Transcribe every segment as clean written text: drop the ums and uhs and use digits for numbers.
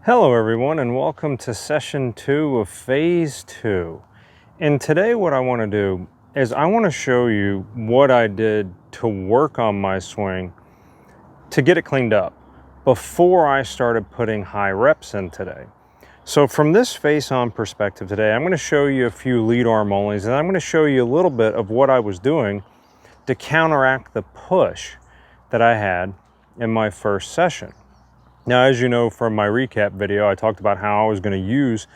Hello everyone, and welcome to session 2 of phase 2. And today what I want to do is I want to show you what I did to work on my swing to get it cleaned up before I started putting high reps in today. So from this face-on perspective today, I'm going to show you a few lead arm onlys, and I'm going to show you a little bit of what I was doing to counteract the push that I had in my first session. Now, as you know from my recap video, I talked about how I was going to use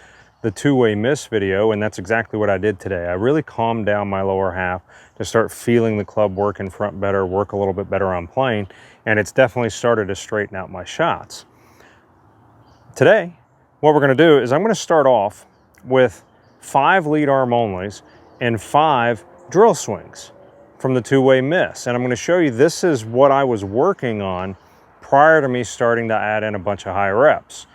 the two-way miss video, and that's exactly what I did today. I really calmed down my lower half to start feeling the club work in front better, work a little bit better on playing, and it's definitely started to straighten out my shots. Today, what we're going to do is I'm going to start off with 5 lead arm onlys and 5 drill swings from the two-way miss, and I'm going to show you this is what I was working on prior to me starting to add in a bunch of high reps.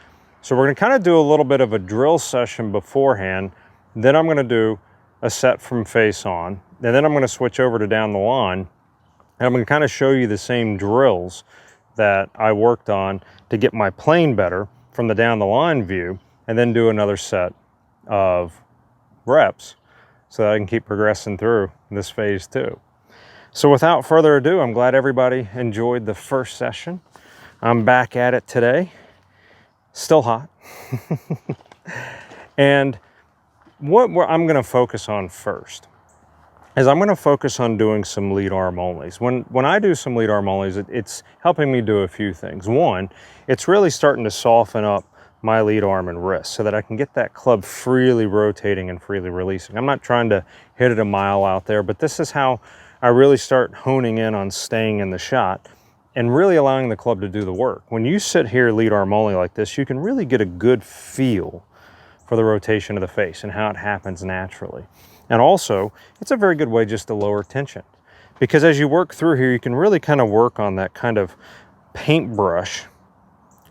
So we're going to kind of do a little bit of a drill session beforehand, then I'm going to do a set from face on, and then I'm going to switch over to down the line, and I'm going to kind of show you the same drills that I worked on to get my playing better from the down the line view, and then do another set of reps so that I can keep progressing through this phase 2. So without further ado, I'm glad everybody enjoyed the first session. I'm back at it today, still hot. And what I'm going to focus on first is I'm going to focus on doing some lead arm onlys. When I do some lead arm onlys, it's helping me do a few things. One, it's really starting to soften up my lead arm and wrist so that I can get that club freely rotating and freely releasing. I'm not trying to hit it a mile out there, but this is how I really start honing in on staying in the shot and really allowing the club to do the work. When you sit here lead arm only like this, you can really get a good feel for the rotation of the face and how it happens naturally. And also, it's a very good way just to lower tension, because as you work through here, you can really kind of work on that kind of paintbrush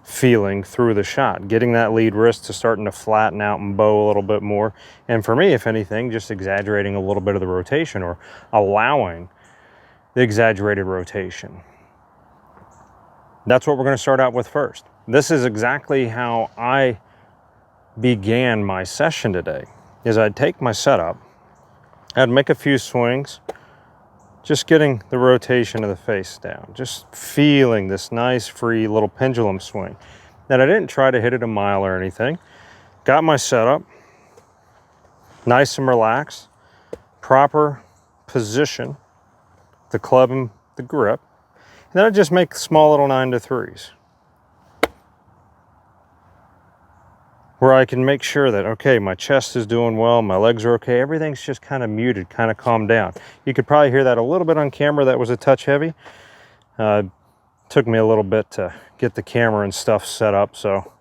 feeling through the shot, getting that lead wrist to starting to flatten out and bow a little bit more. And for me, if anything, just exaggerating a little bit of the rotation or allowing the exaggerated rotation. That's what we're going to start out with first. This is exactly how I began my session today, is I'd take my setup, I'd make a few swings, just getting the rotation of the face down, just feeling this nice free little pendulum swing. And I didn't try to hit it a mile or anything. Got my setup, nice and relaxed, proper position, the club and the grip. And then I just make small little 9-3s where I can make sure that, okay, my chest is doing well, my legs are okay, everything's just kind of muted, kind of calmed down. You could probably hear that a little bit on camera. That was a touch heavy. Took me a little bit to get the camera and stuff set up, so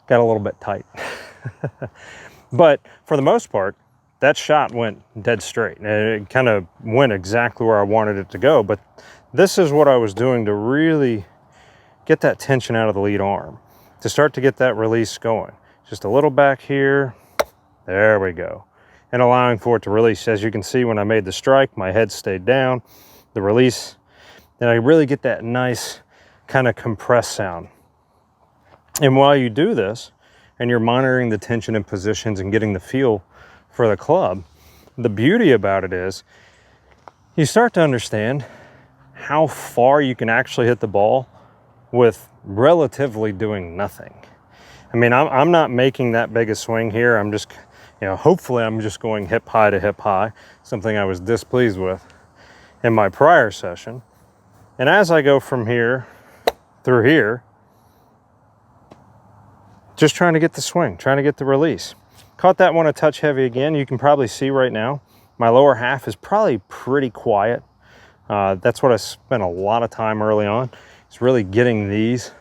got a little bit tight. But for the most part, that shot went dead straight. It kind of went exactly where I wanted it to go, but this is what I was doing to really get that tension out of the lead arm, to start to get that release going. Just a little back here, there we go. And allowing for it to release. As you can see, when I made the strike, my head stayed down, the release, and I really get that nice kind of compressed sound. And while you do this, and you're monitoring the tension and positions and getting the feel for the club, the beauty about it is you start to understand how far you can actually hit the ball with relatively doing nothing. I mean, I'm not making that big a swing here. I'm just, hopefully I'm just going hip high to hip high, something I was displeased with in my prior session. And as I go from here through here, just trying to get the swing, trying to get the release. Caught that one a touch heavy again. You can probably see right now, my lower half is probably pretty quiet. That's what I spent a lot of time early on. It's really getting these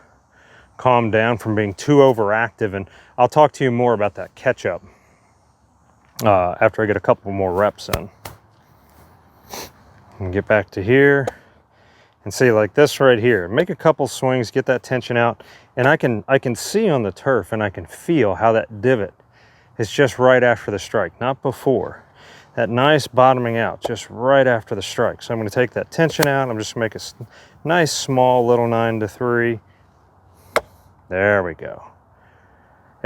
calmed down from being too overactive. And I'll talk to you more about that catch up after I get a couple more reps in. And get back to here and see, like this right here, make a couple swings, get that tension out. And I can see on the turf and I can feel how that divot is just right after the strike, not before. That nice bottoming out just right after the strike. So I'm going to take that tension out. I'm just going to make a nice small little 9-3. There we go.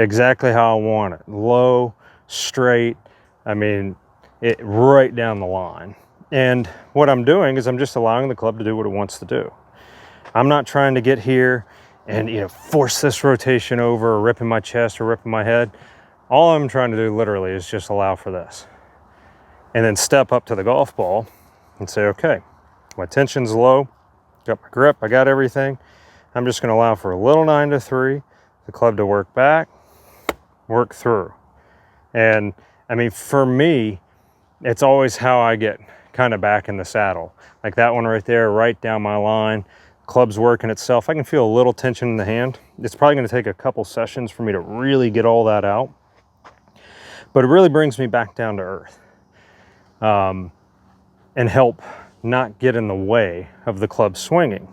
exactly how I want it. Low, straight, I mean, it right down the line. And what I'm doing is I'm just allowing the club to do what it wants to do. I'm not trying to get here and, you know, force this rotation over or ripping my chest or ripping my head. All I'm trying to do literally is just allow for this. And then step up to the golf ball and say, okay, my tension's low, got my grip, I got everything. I'm just gonna allow for a little 9 to 3, the club to work back, work through. And I mean, for me, it's always how I get kind of back in the saddle. Like that one right there, right down my line, club's working itself. I can feel a little tension in the hand. It's probably gonna take a couple sessions for me to really get all that out. But it really brings me back down to earth and help not get in the way of the club swinging.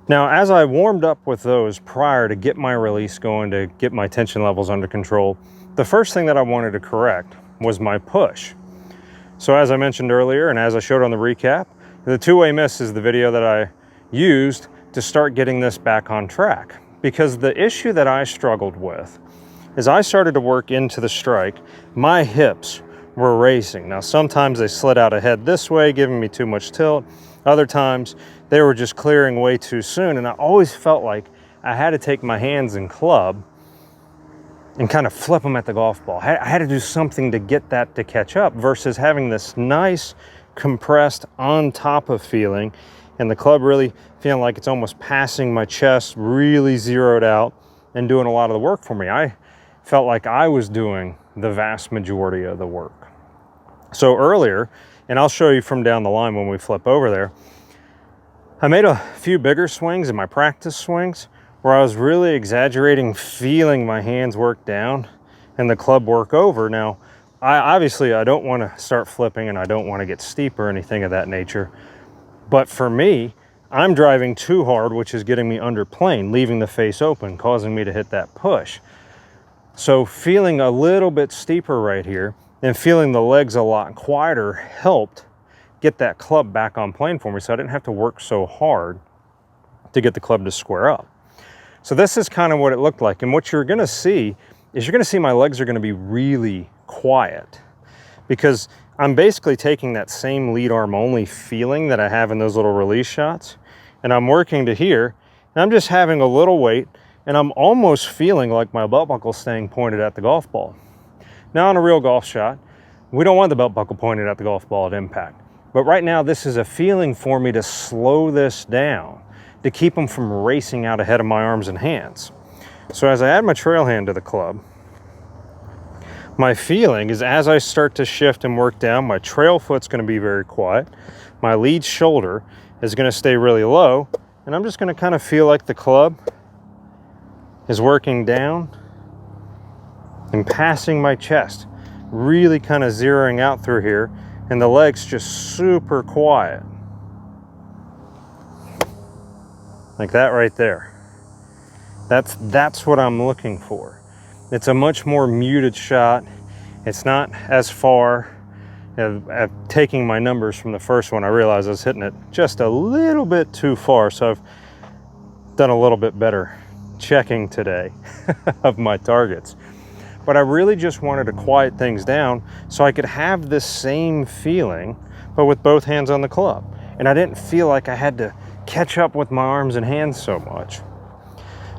Now, as I warmed up with those prior to get my release going, to get my tension levels under control, the first thing that I wanted to correct was my push. So as I mentioned earlier, and as I showed on the recap, the two-way miss is the video that I used to start getting this back on track. Because the issue that I struggled with is I started to work into the strike, my hips were racing. Now, sometimes they slid out ahead this way, giving me too much tilt. Other times they were just clearing way too soon. And I always felt like I had to take my hands and club and kind of flip them at the golf ball. I had to do something to get that to catch up versus having this nice compressed on top of feeling and the club really feeling like it's almost passing my chest, really zeroed out and doing a lot of the work for me. I felt like I was doing the vast majority of the work. So earlier, and I'll show you from down the line when we flip over there, I made a few bigger swings in my practice swings where I was really exaggerating, feeling my hands work down and the club work over. Now, obviously I don't want to start flipping and I don't want to get steep or anything of that nature. But for me, I'm driving too hard, which is getting me under plane, leaving the face open, causing me to hit that push. So feeling a little bit steeper right here and feeling the legs a lot quieter helped get that club back on plane for me, so I didn't have to work so hard to get the club to square up. So this is kind of what it looked like. And what you're gonna see is you're gonna see my legs are gonna be really quiet because I'm basically taking that same lead arm only feeling that I have in those little release shots, and I'm working to here, and I'm just having a little weight, and I'm almost feeling like my belt buckle staying pointed at the golf ball. Now on a real golf shot, we don't want the belt buckle pointed at the golf ball at impact. But right now, this is a feeling for me to slow this down, to keep them from racing out ahead of my arms and hands. So as I add my trail hand to the club, my feeling is as I start to shift and work down, my trail foot's gonna be very quiet. My lead shoulder is gonna stay really low, and I'm just gonna kind of feel like the club is working down and passing my chest, really kind of zeroing out through here, and the legs just super quiet. Like that right there. That's what I'm looking for. It's a much more muted shot. It's not as far. Taking my numbers from the first one, I realized I was hitting it just a little bit too far, so I've done a little bit better checking today of my targets. But I really just wanted to quiet things down so I could have this same feeling, but with both hands on the club. And I didn't feel like I had to catch up with my arms and hands so much.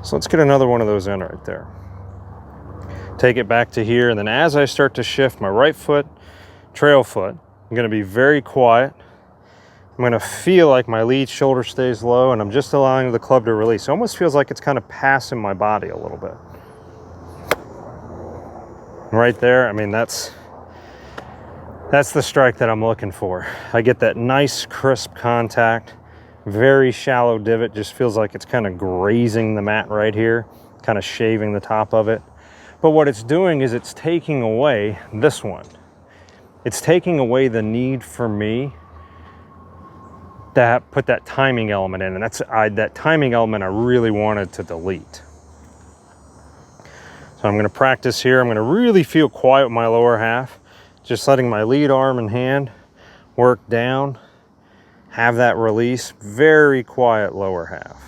So let's get another one of those in right there. Take it back to here, and then as I start to shift my right foot, trail foot, I'm gonna be very quiet. I'm gonna feel like my lead shoulder stays low, and I'm just allowing the club to release. It almost feels like it's kind of passing my body a little bit. Right there, I mean, that's the strike that I'm looking for. I get that nice crisp contact, very shallow divot, just feels like it's kind of grazing the mat right here, kind of shaving the top of it. But what it's doing is it's taking away this one. It's taking away the need for me to put that timing element in, and that timing element I really wanted to delete. So I'm gonna practice here. I'm gonna really feel quiet with my lower half, just letting my lead arm and hand work down, have that release, very quiet lower half.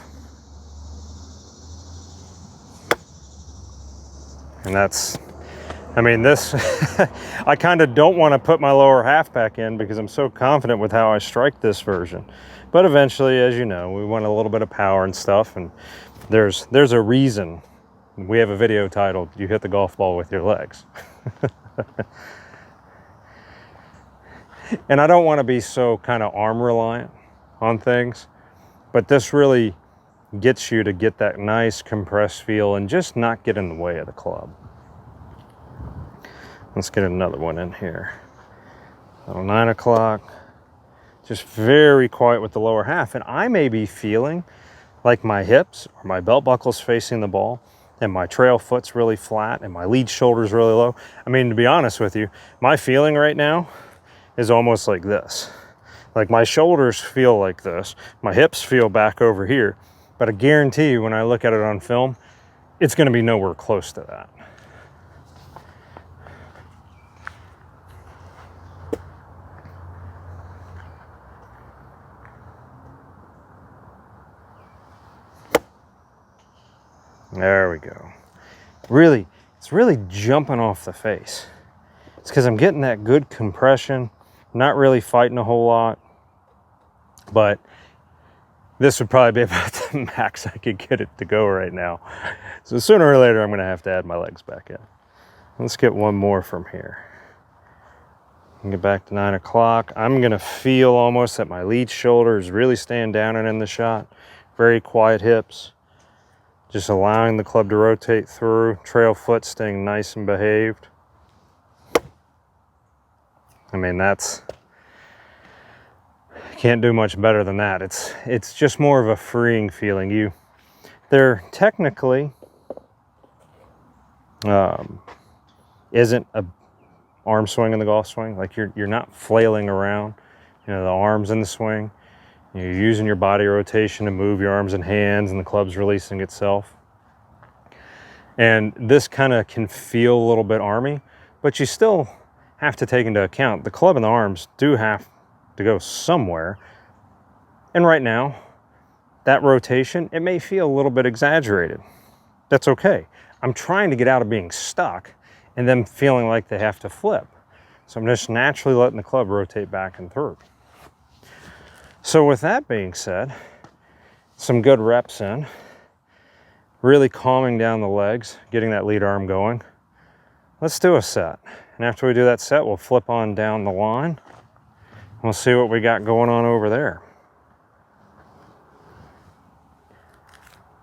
And that's, I mean, this, I kind of don't want to put my lower half back in because I'm so confident with how I strike this version. But eventually, as you know, we want a little bit of power and stuff, and there's a reason. We have a video titled, "You Hit the Golf Ball with Your Legs." And I don't want to be so kind of arm reliant on things, but this really gets you to get that nice compressed feel and just not get in the way of the club. Let's get another one in here. 9 o'clock. Just very quiet with the lower half. And I may be feeling like my hips or my belt buckle's facing the ball and my trail foot's really flat and my lead shoulder's really low. I mean, to be honest with you, my feeling right now is almost like this. Like my shoulders feel like this. My hips feel back over here. But I guarantee you when I look at it on film, it's going to be nowhere close to that. There we go. Really, it's really jumping off the face. It's because I'm getting that good compression, not really fighting a whole lot, but this would probably be about the max I could get it to go right now. So sooner or later, I'm going to have to add my legs back in. Let's get one more from here. Get back to 9 o'clock. I'm going to feel almost that my lead shoulder is really staying down and in the shot. Very quiet hips. Just allowing the club to rotate through. Trail foot staying nice and behaved. I mean, can't do much better than that. It's just more of a freeing feeling. There technically isn't a arm swing in the golf swing. Like you're not flailing around, the arms in the swing. You're using your body rotation to move your arms and hands, and the club's releasing itself. And this kind of can feel a little bit army, but you still have to take into account the club and the arms do have to go somewhere. And right now, that rotation, it may feel a little bit exaggerated. That's okay. I'm trying to get out of being stuck and them feeling like they have to flip. So I'm just naturally letting the club rotate back and through. So with that being said, some good reps in, really calming down the legs, getting that lead arm going. Let's do a set. And after we do that set, we'll flip on down the line. We'll see what we got going on over there.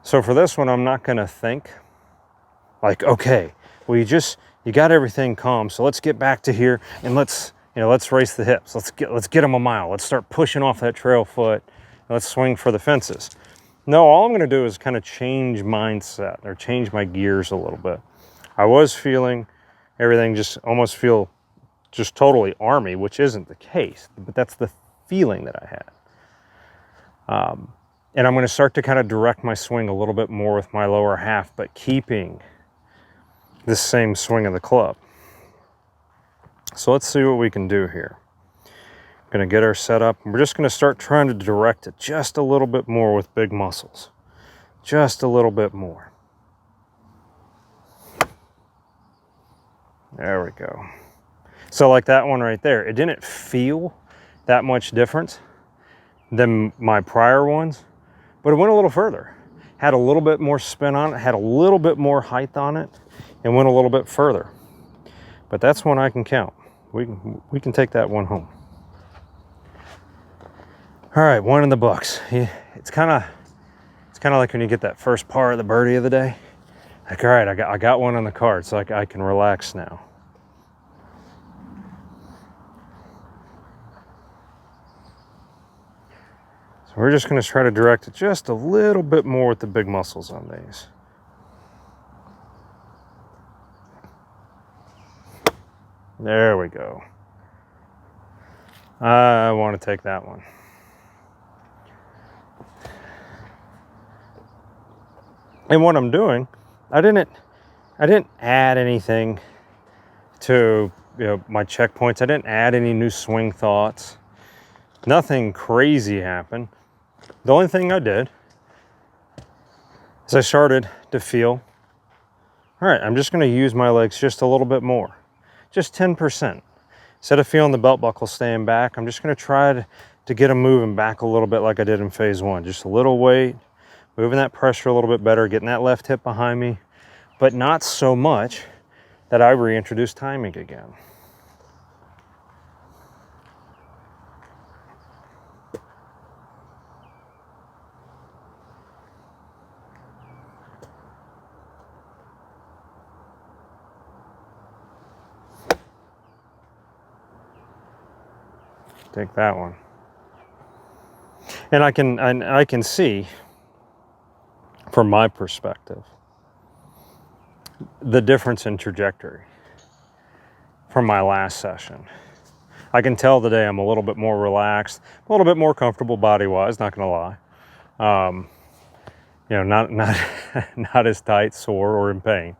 So for this one, I'm not gonna think like, okay, well you got everything calm, so let's get back to here and let's race the hips. Let's get them a mile. Let's start pushing off that trail foot. Let's swing for the fences. No, all I'm going to do is kind of change mindset or change my gears a little bit. I was feeling everything almost feel totally army, which isn't the case, but that's the feeling that I had. And I'm going to start to kind of direct my swing a little bit more with my lower half, but keeping this same swing of the club. So let's see what we can do here. Going to get our set up. We're just going to start trying to direct it just a little bit more with big muscles. Just a little bit more. There we go. So like that one right there, it didn't feel that much different than my prior ones, but it went a little further. Had a little bit more spin on it, had a little bit more height on it, and went a little bit further. But that's one I can count. We can take that one home. All right, one in the books. It's kind of like when you get that first par of the birdie of the day. Like, all right, I got one on the card, so I can relax now. So we're just going to try to direct it just a little bit more with the big muscles on these. There we go. I want to take that one. And what I'm doing, I didn't add anything to my checkpoints. I didn't add any new swing thoughts. Nothing crazy happened. The only thing I did is I started to feel All right, I'm just going to use my legs just a little bit more, just 10%. Instead of feeling the belt buckle staying back, I'm just going to try to get them moving back a little bit like I did in phase one. Just a little weight, moving that pressure a little bit better, getting that left hip behind me, but not so much that I reintroduce timing again. Take that one. And I can see, from my perspective, the difference in trajectory from my last session. I can tell today I'm a little bit more relaxed, a little bit more comfortable body-wise, not gonna lie. You know, not not as tight, sore, or in pain.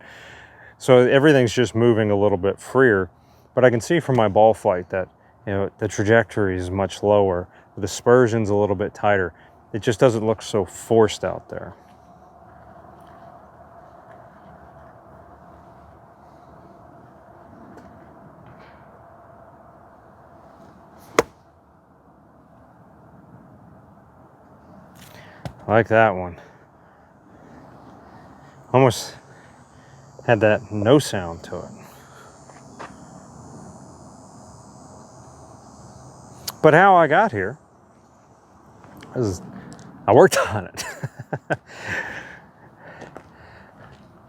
So everything's just moving a little bit freer, but I can see from my ball flight that, you know, the trajectory is much lower, the dispersion's a little bit tighter. It just doesn't look so forced out there. I like that one. Almost had that no sound to it. But how I got here is I worked on it.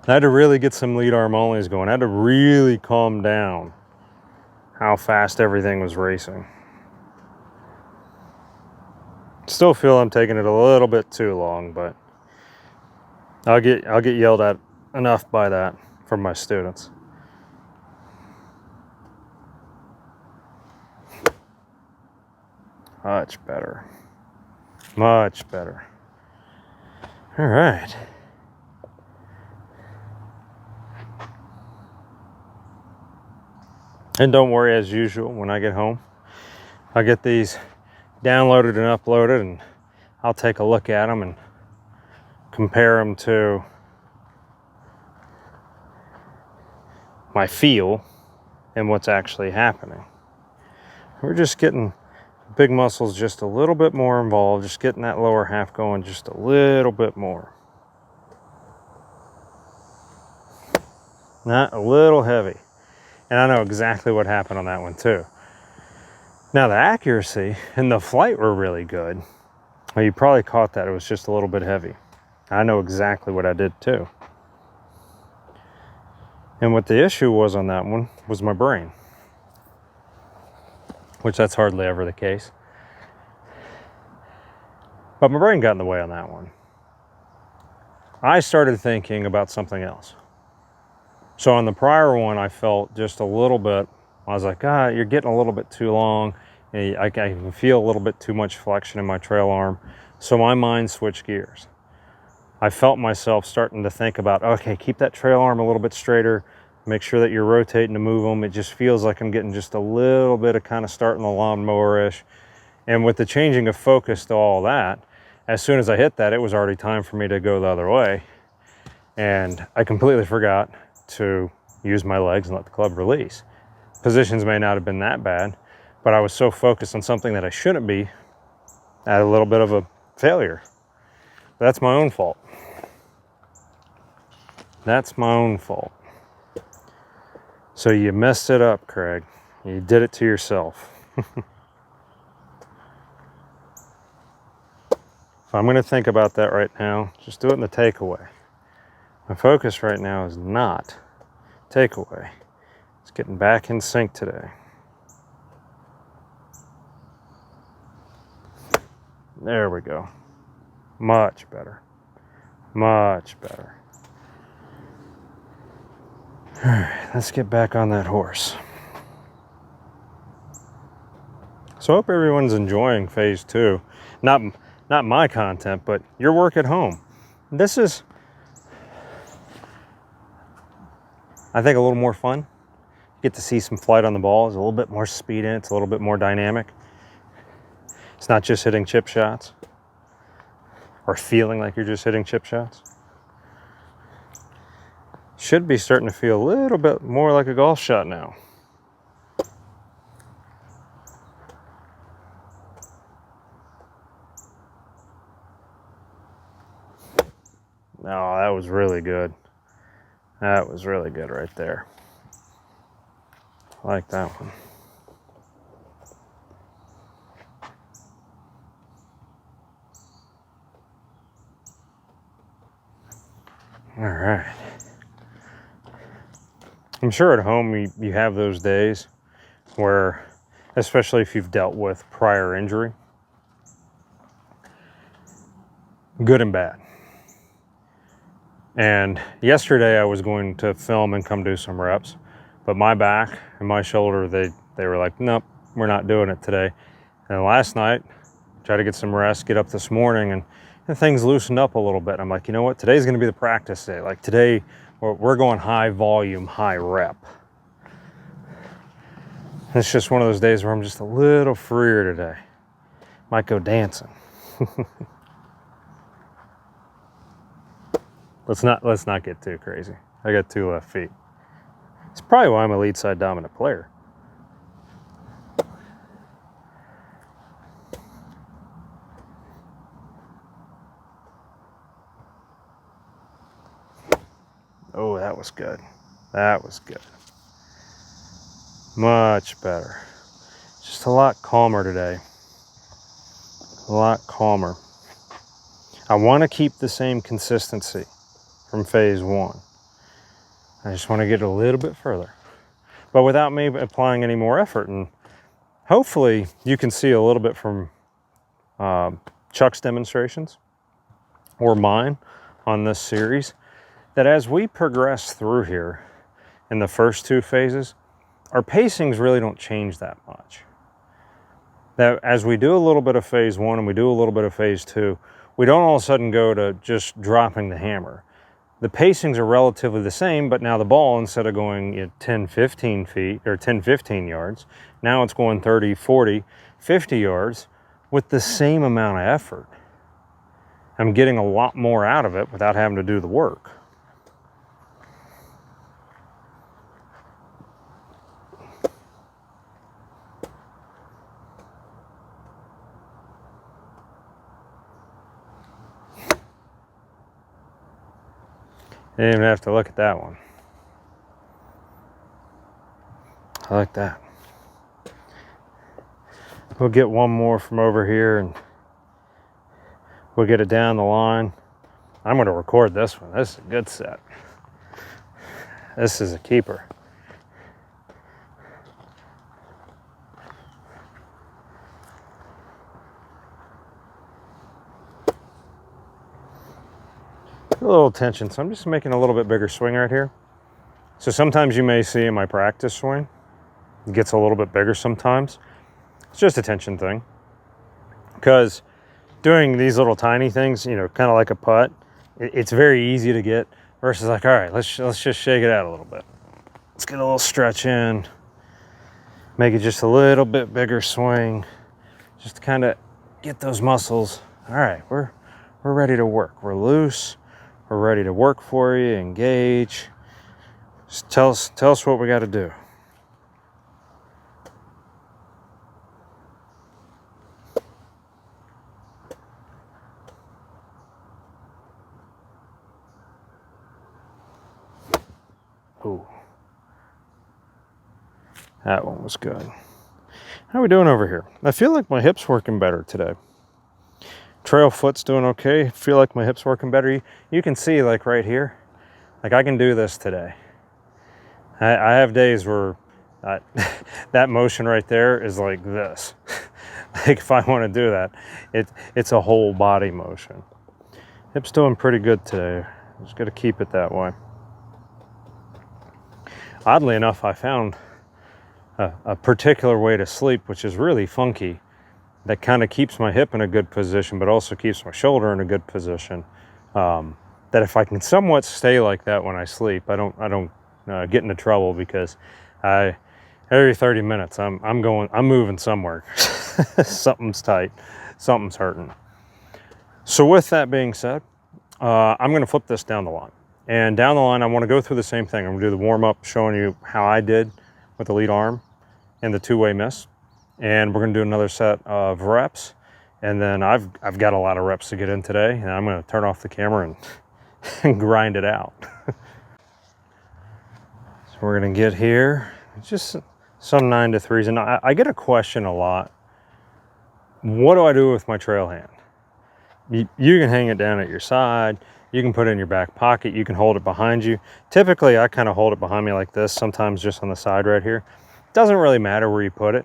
I had to really get some lead arm onlys going. I had to really calm down how fast everything was racing. Still feel I'm taking it a little bit too long, but I'll get yelled at enough by that from my students. Much better. Much better. All right. And don't worry, as usual, when I get home, I'll get these downloaded and uploaded, and I'll take a look at them and compare them to my feel and what's actually happening. We're just getting big muscles just a little bit more involved, just getting that lower half going just a little bit more. Not a little heavy. And I know exactly what happened on that one too. Now the accuracy and the flight were really good. Well, you probably caught that it was just a little bit heavy. I know exactly what I did too. And what the issue was on that one was my brain, which that's hardly ever the case. But my brain got in the way on that one. I started thinking about something else. So on the prior one, I felt just a little bit, I was like, you're getting a little bit too long. I can feel a little bit too much flexion in my trail arm. So my mind switched gears. I felt myself starting to think about, okay, keep that trail arm a little bit straighter. Make sure that you're rotating to move them. It just feels like I'm getting just a little bit of kind of starting the lawnmower-ish. And with the changing of focus to all that, as soon as I hit that, it was already time for me to go the other way. And I completely forgot to use my legs and let the club release. Positions may not have been that bad, but I was so focused on something that I shouldn't be, at a little bit of a failure. That's my own fault. That's my own fault. So you messed it up, Craig. You did it to yourself. So I'm going to think about that right now. Just do it in the takeaway. My focus right now is not takeaway. It's getting back in sync today. There we go. Much better. Much better. All right, let's get back on that horse. So I hope everyone's enjoying phase two. Not my content, but your work at home. This is, I think, a little more fun. You get to see some flight on the ball. There's a little bit more speed in it. It's a little bit more dynamic. It's not just hitting chip shots or feeling like you're just hitting chip shots. Should be starting to feel a little bit more like a golf shot now. Oh, that was really good. That was really good right there. I like that one. All right. I'm sure at home you have those days where, especially if you've dealt with prior injury, good and bad. And yesterday I was going to film and come do some reps, but my back and my shoulder, they were like, nope, we're not doing it today. And last night, tried to get some rest, get up this morning, and things loosened up a little bit. I'm like, you know what? Today's going to be the practice day. Like today, we're going high volume, high rep. It's just one of those days where I'm just a little freer today. Might go dancing. Let's not get too crazy. I got 2 left feet. It's probably why I'm a lead side dominant player. Oh, that was good. That was good. Much better. Just a lot calmer today. A lot calmer. I want to keep the same consistency from phase 1. I just want to get a little bit further, but without me applying any more effort. And hopefully you can see a little bit from Chuck's demonstrations or mine on this series, that as we progress through here in the first 2 phases, our pacings really don't change that much. That as we do a little bit of phase 1 and we do a little bit of phase 2, we don't all of a sudden go to just dropping the hammer. The pacings are relatively the same, but now the ball, instead of going 10, 15 feet or 10, 15 yards, now it's going 30, 40, 50 yards with the same amount of effort. I'm getting a lot more out of it without having to do the work. Didn't even have to look at that one. I like that. We'll get one more from over here and we'll get it down the line. I'm going to record this one. This is a good set. This is a keeper. A little tension, so I'm just making a little bit bigger swing right here. So sometimes you may see in my practice swing, it gets a little bit bigger sometimes. It's just a tension thing. Because doing these little tiny things, kind of like a putt, it's very easy to get versus like, all right, let's just shake it out a little bit. Let's get a little stretch in, make it just a little bit bigger swing, just to kind of get those muscles. All right, we're ready to work. We're loose. We're ready to work for you, engage. Just tell us what we got to do. Ooh. That one was good. How are we doing over here? I feel like my hip's working better today. Trail foot's doing okay. I feel like my hip's working better. You can see like right here, like I can do this today. I have days where that motion right there is like this. Like if I want to do that, it's a whole body motion. Hip's doing pretty good today. Just got to keep it that way. Oddly enough, I found a particular way to sleep, which is really funky, that kind of keeps my hip in a good position, but also keeps my shoulder in a good position. That if I can somewhat stay like that when I sleep, I don't get into trouble, because every 30 minutes I'm moving somewhere. Something's tight, something's hurting. So with that being said, I'm going to flip this down the line. And down the line, I want to go through the same thing. I'm going to do the warm-up showing you how I did with the lead arm and the two-way miss. And we're going to do another set of reps. And then I've got a lot of reps to get in today, and I'm going to turn off the camera and, and grind it out. So we're going to get here, just some 9 to 3s. And I get a question a lot. What do I do with my trail hand? You can hang it down at your side. You can put it in your back pocket. You can hold it behind you. Typically, I kind of hold it behind me like this, sometimes just on the side right here. Doesn't really matter where you put it.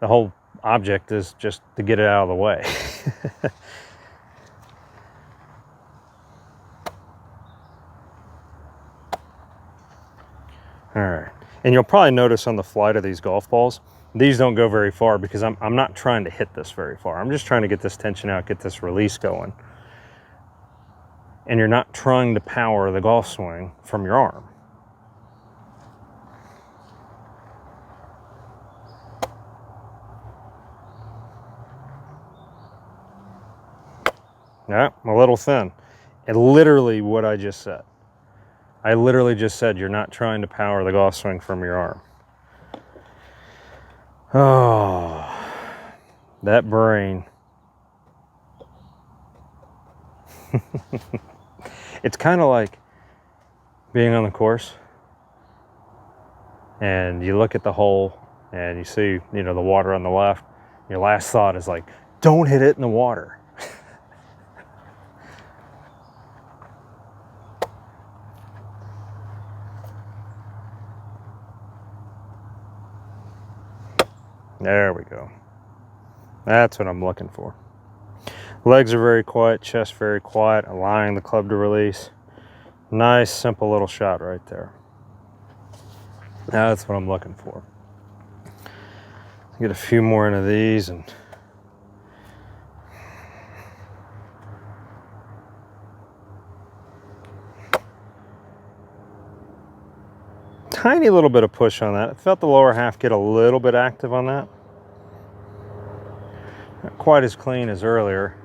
The whole object is just to get it out of the way. All right, and you'll probably notice on the flight of these golf balls, these don't go very far because I'm not trying to hit this very far. I'm just trying to get this tension out, get this release going. And you're not trying to power the golf swing from your arm. Yeah, a little thin. And literally what I just said. I literally just said you're not trying to power the golf swing from your arm. Oh, that brain. It's kind of like being on the course and you look at the hole and you see, you know, the water on the left. Your last thought is like, don't hit it in the water. There we go. That's what I'm looking for. Legs are very quiet, chest very quiet, allowing the club to release. Nice, simple little shot right there. That's what I'm looking for. Get a few more into these and tiny little bit of push on that. I felt the lower half get a little bit active on that. Not quite as clean as earlier.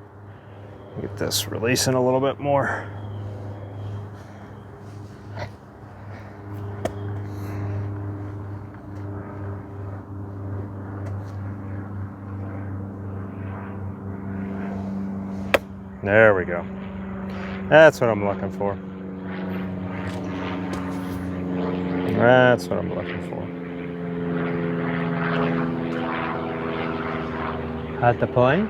Get this releasing a little bit more. There we go. That's what I'm looking for. That's what I'm looking for. At the plane?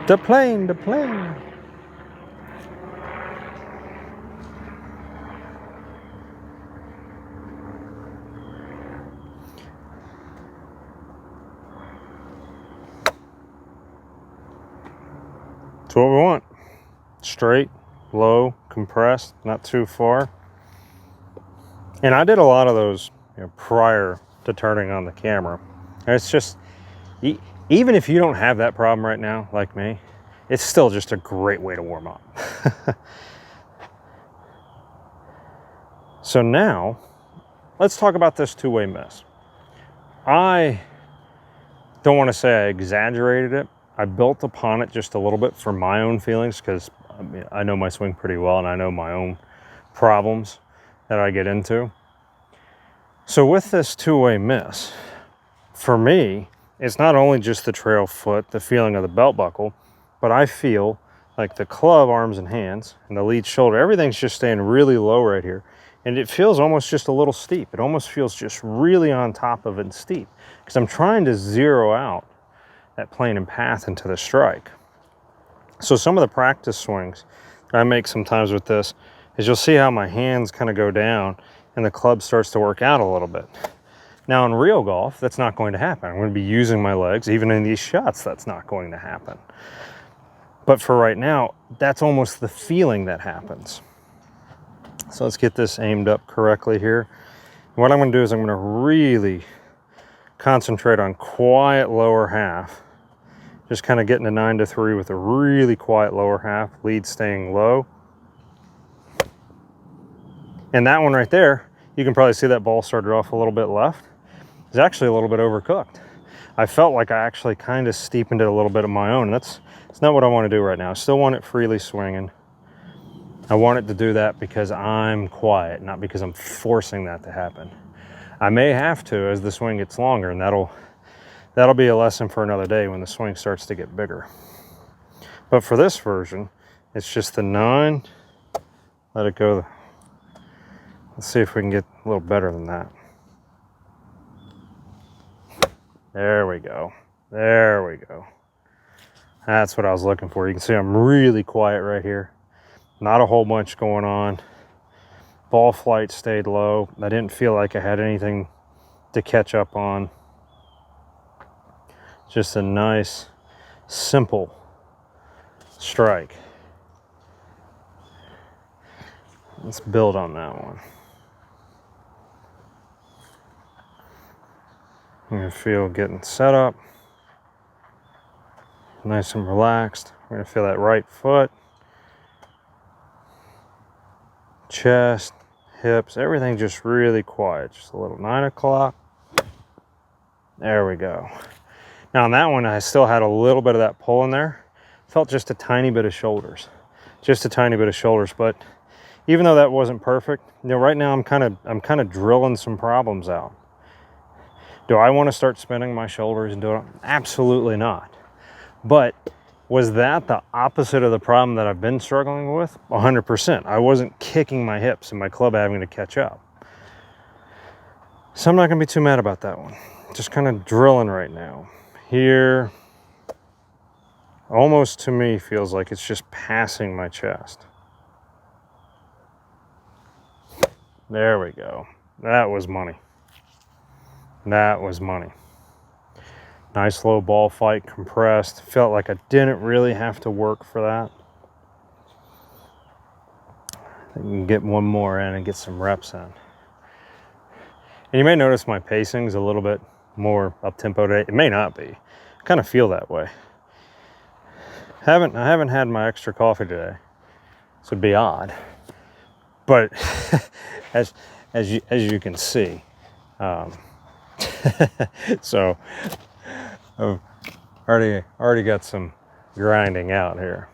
The plane, the plane. That's what we want. Straight, low, compressed, not too far. And I did a lot of those, you know, prior to turning on the camera. And it's just, even if you don't have that problem right now, like me, it's still just a great way to warm up. So now, let's talk about this two-way miss. I don't want to say I exaggerated it. I built upon it just a little bit for my own feelings because I know my swing pretty well and I know my own problems that I get into. So with this two-way miss, for me, it's not only just the trail foot, the feeling of the belt buckle, but I feel like the club, arms and hands, and the lead shoulder, everything's just staying really low right here. And it feels almost just a little steep. It almost feels just really on top of it and steep because I'm trying to zero out that plane and path into the strike. So some of the practice swings I make sometimes with this is you'll see how my hands kind of go down and the club starts to work out a little bit. Now in real golf, that's not going to happen. I'm going to be using my legs. Even in these shots, that's not going to happen. But for right now, that's almost the feeling that happens. So let's get this aimed up correctly here. What I'm going to do is I'm going to really concentrate on quiet lower half. Just kind of getting a 9 to 3 with a really quiet lower half, lead staying low. And that one right there, you can probably see that ball started off a little bit left. It's actually a little bit overcooked. I felt like I actually kind of steepened it a little bit of my own. That's not what I want to do right now. I still want it freely swinging. I want it to do that because I'm quiet, not because I'm forcing that to happen. I may have to as the swing gets longer, and that'll be a lesson for another day when the swing starts to get bigger. But for this version, it's just the 9. Let it go. Let's see if we can get a little better than that. There we go. There we go. That's what I was looking for. You can see I'm really quiet right here. Not a whole bunch going on. Ball flight stayed low. I didn't feel like I had anything to catch up on. Just a nice, simple strike. Let's build on that one. I'm gonna feel getting set up. Nice and relaxed. We're gonna feel that right foot, chest, hips, everything just really quiet. Just a little 9 o'clock. There we go. Now on that one, I still had a little bit of that pull in there. Felt just a tiny bit of shoulders. Just a tiny bit of shoulders, but even though that wasn't perfect, right now I'm kind of drilling some problems out. Do I want to start spinning my shoulders and do it? Absolutely not. But was that the opposite of the problem that I've been struggling with? 100%. I wasn't kicking my hips and my club having to catch up. So I'm not going to be too mad about that one. Just kind of drilling right now. Here, almost to me feels like it's just passing my chest. There we go. That was money. That was money. Nice low ball fight, compressed. Felt like I didn't really have to work for that. I can get one more in and get some reps in. And you may notice my pacing's a little bit more up-tempo today. It may not be. I kind of feel that way. I haven't had my extra coffee today. This would be odd. But as you can see, so I've already got some grinding out here.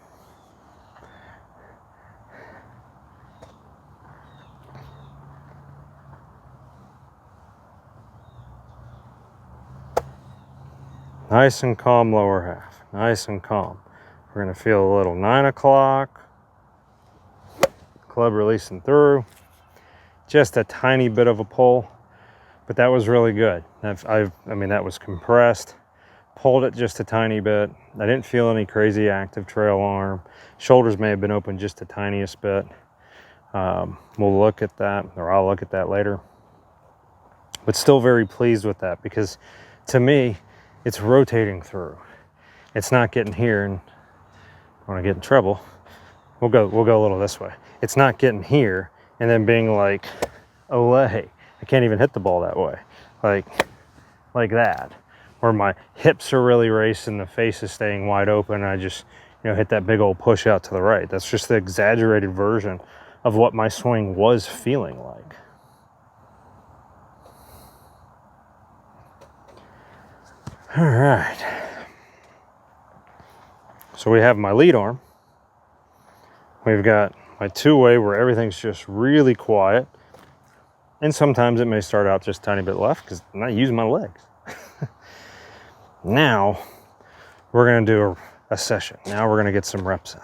Nice and calm lower half. Nice and calm. We're going to feel a little 9 o'clock. Club releasing through. Just a tiny bit of a pull, but that was really good. I mean, that was compressed. Pulled it just a tiny bit. I didn't feel any crazy active trail arm. Shoulders may have been open just the tiniest bit. We'll look at that, or I'll look at that later. But still very pleased with that because to me, it's rotating through. It's not getting here, and when I get in trouble, we'll go a little this way. It's not getting here and then being like, olay. I can't even hit the ball that way. Like that. Or my hips are really racing, the face is staying wide open, and I just, hit that big old push out to the right. That's just the exaggerated version of what my swing was feeling like. All right. So we have my lead arm. We've got my two-way where everything's just really quiet. And sometimes it may start out just a tiny bit left because I'm not using my legs. Now, we're going to do a session. Now we're going to get some reps in.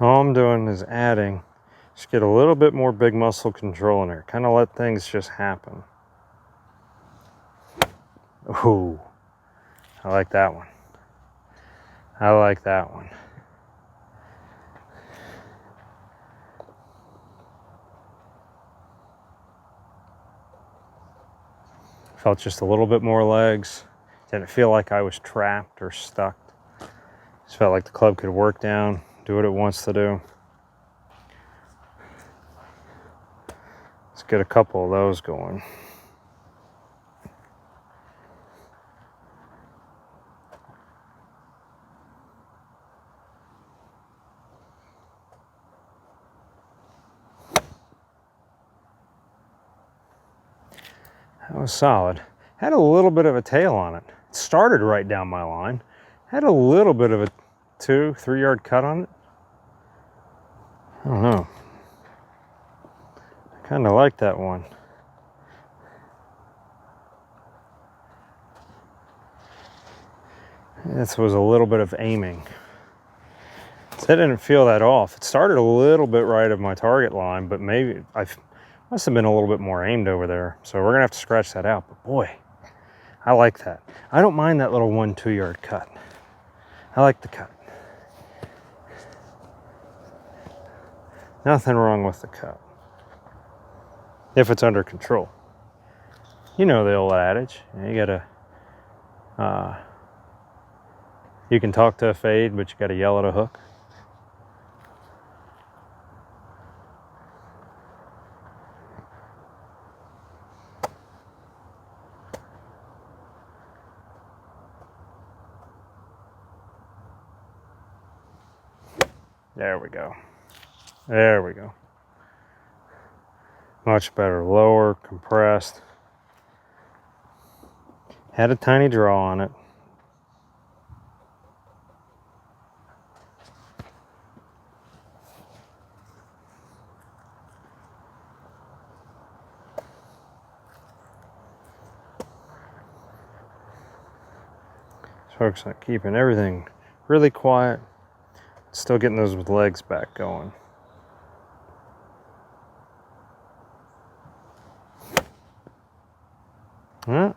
All I'm doing is adding, just get a little bit more big muscle control in there. Kind of let things just happen. Ooh, I like that one. I like that one. Felt just a little bit more legs. Didn't feel like I was trapped or stuck. Just felt like the club could work down, do what it wants to do. Let's get a couple of those going. That was solid. Had a little bit of a tail on it. It started right down my line. Had a little bit of a 2-3 yard cut on it. I don't know. I kind of like that one. This was a little bit of aiming. So I didn't feel that off. It started a little bit right of my target line, but maybe I must have been a little bit more aimed over there. So we're gonna have to scratch that out. But boy, I like that. I don't mind that little 1-2 yard cut. I like the cut. Nothing wrong with the cut. If it's under control. You know the old adage. You gotta, you can talk to a fade, but you gotta yell at a hook. There we go. There we go. Much better. Lower, compressed. Had a tiny draw on it. Just focus on keeping everything really quiet. Still getting those legs back going. Huh?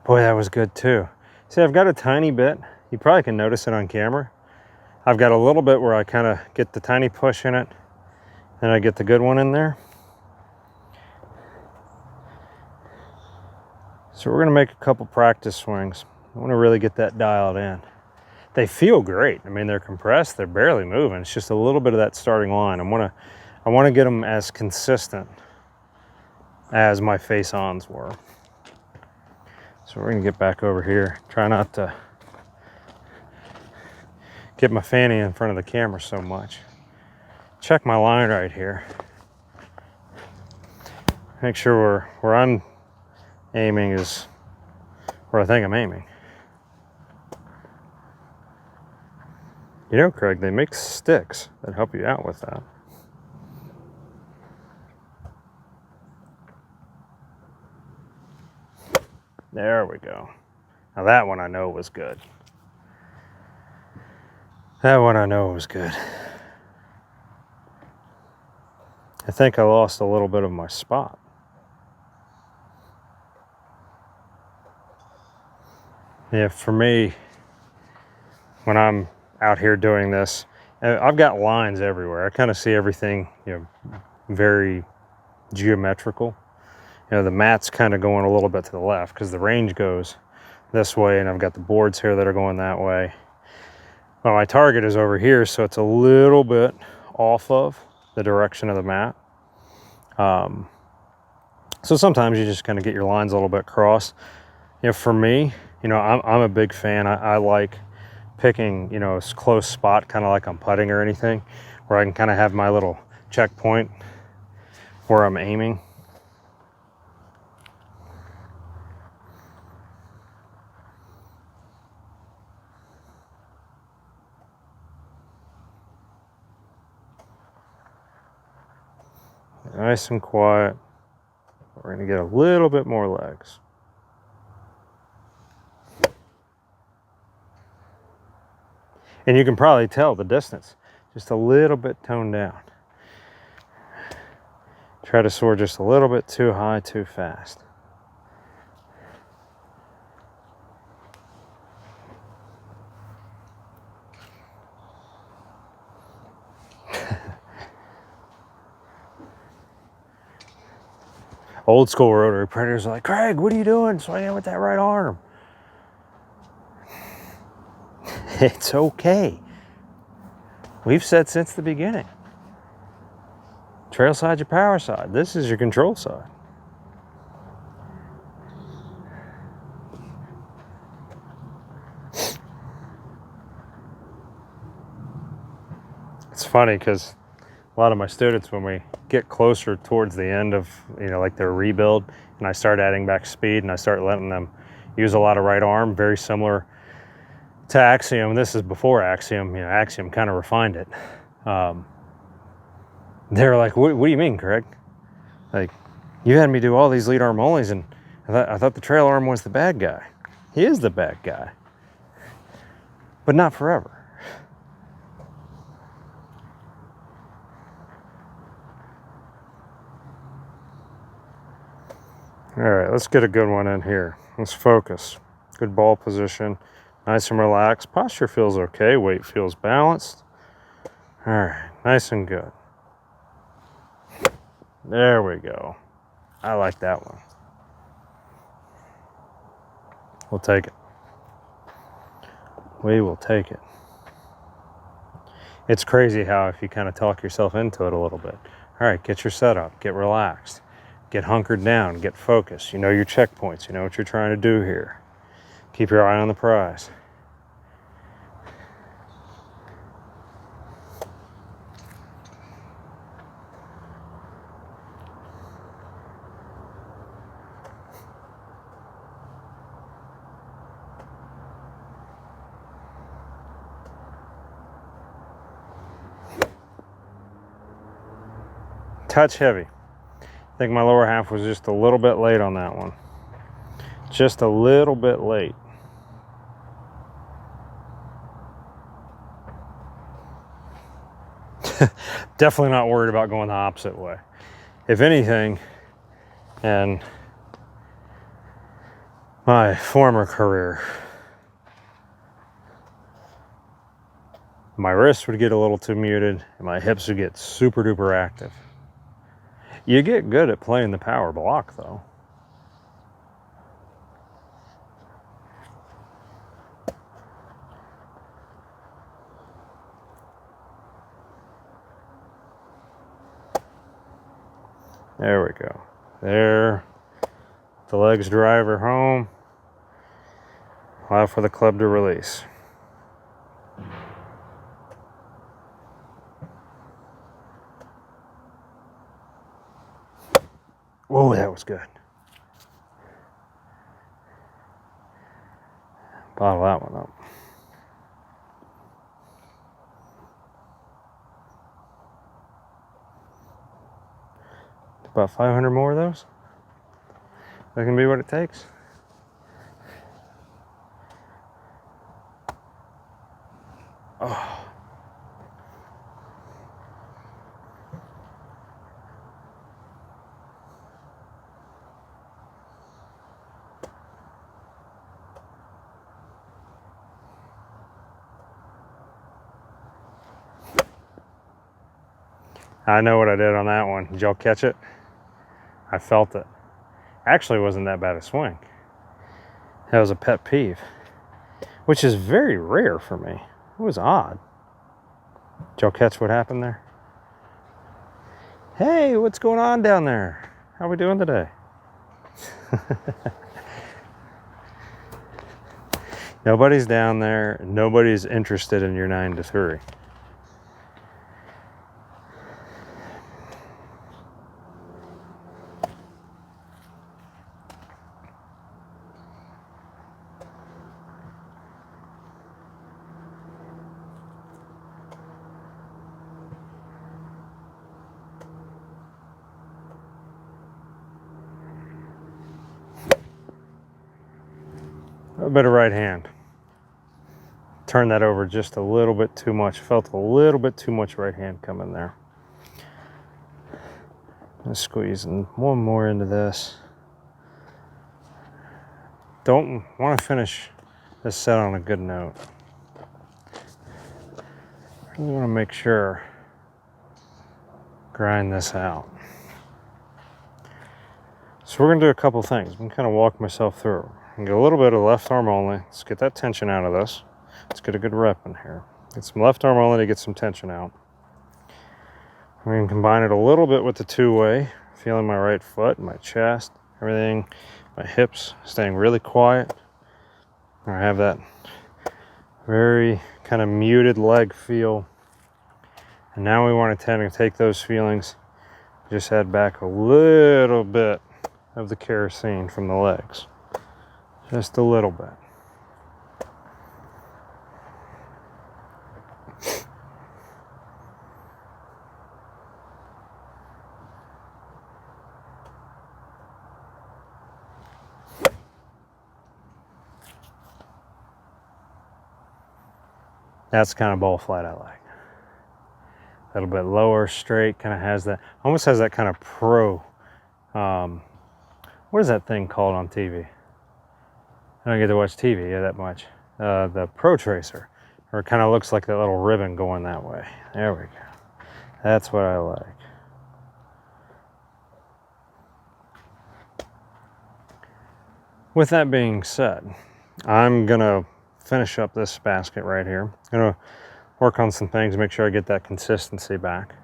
Boy, that was good too. See, I've got a tiny bit. You probably can notice it on camera. I've got a little bit where I kind of get the tiny push in it, and I get the good one in there. So we're gonna make a couple practice swings. I want to really get that dialed in. They feel great. I mean, they're compressed, they're barely moving. It's just a little bit of that starting line. I want to get them as consistent as my face-ons were. So we're gonna get back over here. Try not to get my fanny in front of the camera so much. Check my line right here. Make sure where I'm aiming is where I think I'm aiming. You know, Craig, they make sticks that help you out with that. There we go. Now that one I know was good. That one I know was good. I think I lost a little bit of my spot. Yeah, for me, when I'm out here doing this, I've got lines everywhere. I kind of see everything, very geometrical. The mat's kind of going a little bit to the left because the range goes this way, and I've got the boards here that are going that way. Well, my target is over here, so it's a little bit off of the direction of the mat. So sometimes you just kind of get your lines a little bit crossed. For me, I'm a big fan. I like picking, a close spot, kind of like I'm putting or anything, where I can kind of have my little checkpoint where I'm aiming. Nice and quiet. We're going to get a little bit more legs. And you can probably tell the distance, just a little bit toned down. Try to soar just a little bit too high, too fast. Old school rotary printers are like, Craig, what are you doing swinging with that right arm? It's okay. We've said since the beginning, trail side, your power side. This is your control side. It's funny because a lot of my students, when we get closer towards the end of, like their rebuild, and I start adding back speed, and I start letting them use a lot of right arm, very similar to Axiom. This is before Axiom. You know, Axiom kind of refined it. They're like, what do you mean, Craig? Like, you had me do all these lead arm onlys, and I thought the trail arm was the bad guy. He is the bad guy, but not forever. All right, let's get a good one in here. Let's focus. Good ball position, nice and relaxed. Posture feels okay, weight feels balanced. All right, nice and good. There we go. I like that one. We'll take it. We will take it. It's crazy how if you kind of talk yourself into it a little bit. All right, get your setup, get relaxed, get hunkered down, get focused. You know your checkpoints, you know what you're trying to do here. Keep your eye on the prize. Touch heavy. I think my lower half was just a little bit late on that one. Just a little bit late. Definitely not worried about going the opposite way. If anything, in my former career, my wrists would get a little too muted and my hips would get super duper active. You get good at playing the power block though. There we go. There. The legs drive her home. Allow for the club to release. Whoa, that was good. Bottle that one up. About 500 more of those. That can be what it takes. Oh. I know what I did on that one. Did y'all catch it? I felt it. Actually, wasn't that bad a swing. That was a pet peeve, which is very rare for me. It was odd. Did y'all catch what happened there? Hey, what's going on down there? How are we doing today? Nobody's down there. Nobody's interested in your 9 to 3. A bit of right hand. Turn that over just a little bit too much. Felt a little bit too much right hand coming there. I'm squeezing one more into this. Don't want to finish this set on a good note. Really want to make sure, grind this out. So we're going to do a couple things. I'm going to kind of walk myself through. And get a little bit of left arm only. Let's get that tension out of this. Let's get a good rep in here. Get some left arm only to get some tension out. We can combine it a little bit with the 2-way. Feeling my right foot, my chest, everything, my hips, staying really quiet. I have that very kind of muted leg feel. And now we want to tend to take those feelings, just add back a little bit of the kerosene from the legs. Just a little bit. That's the kind of ball flight I like. A little bit lower, straight, kind of has that, almost has that kind of pro, what is that thing called on TV? I don't get to watch TV that much. The Pro Tracer, or it kind of looks like that little ribbon going that way. There we go. That's what I like. With that being said, I'm gonna finish up this basket right here. I'm gonna work on some things, make sure I get that consistency back.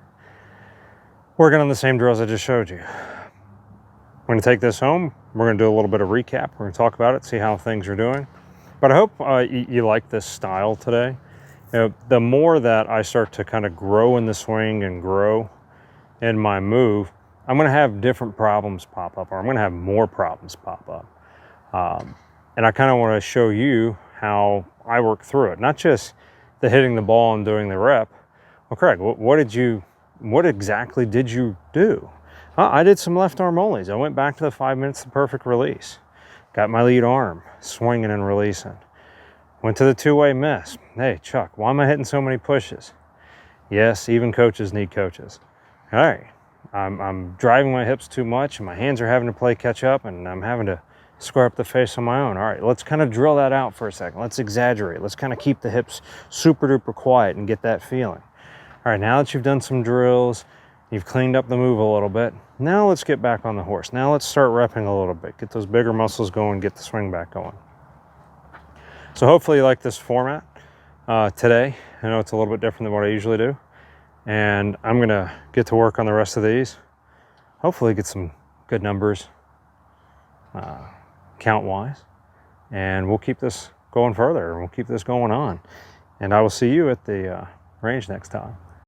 Working on the same drills I just showed you. I'm gonna take this home. We're gonna do a little bit of recap. We're gonna talk about it, see how things are doing. But I hope you like this style today. You know, the more that I start to kind of grow in the swing and grow in my move, I'm gonna have different problems pop up, or I'm gonna have more problems pop up. And I kind of want to show you how I work through it, not just the hitting the ball and doing the rep. Well, Craig, what exactly did you do? I did some left arm onlys. I went back to the 5 minutes of perfect release. Got my lead arm, swinging and releasing. Went to the two-way miss. Hey, Chuck, why am I hitting so many pushes? Yes, even coaches need coaches. All right, I'm driving my hips too much, and my hands are having to play catch up, and I'm having to square up the face on my own. All right, let's kind of drill that out for a second. Let's exaggerate. Let's kind of keep the hips super duper quiet and get that feeling. All right, now that you've done some drills, you've cleaned up the move a little bit, now let's get back on the horse. Now let's start repping a little bit, get those bigger muscles going, get the swing back going. So hopefully you like this format today. I know it's a little bit different than what I usually do, and I'm gonna get to work on the rest of these. Hopefully get some good numbers count-wise, and we'll keep this going further, and we'll keep this going on. And I will see you at the range next time.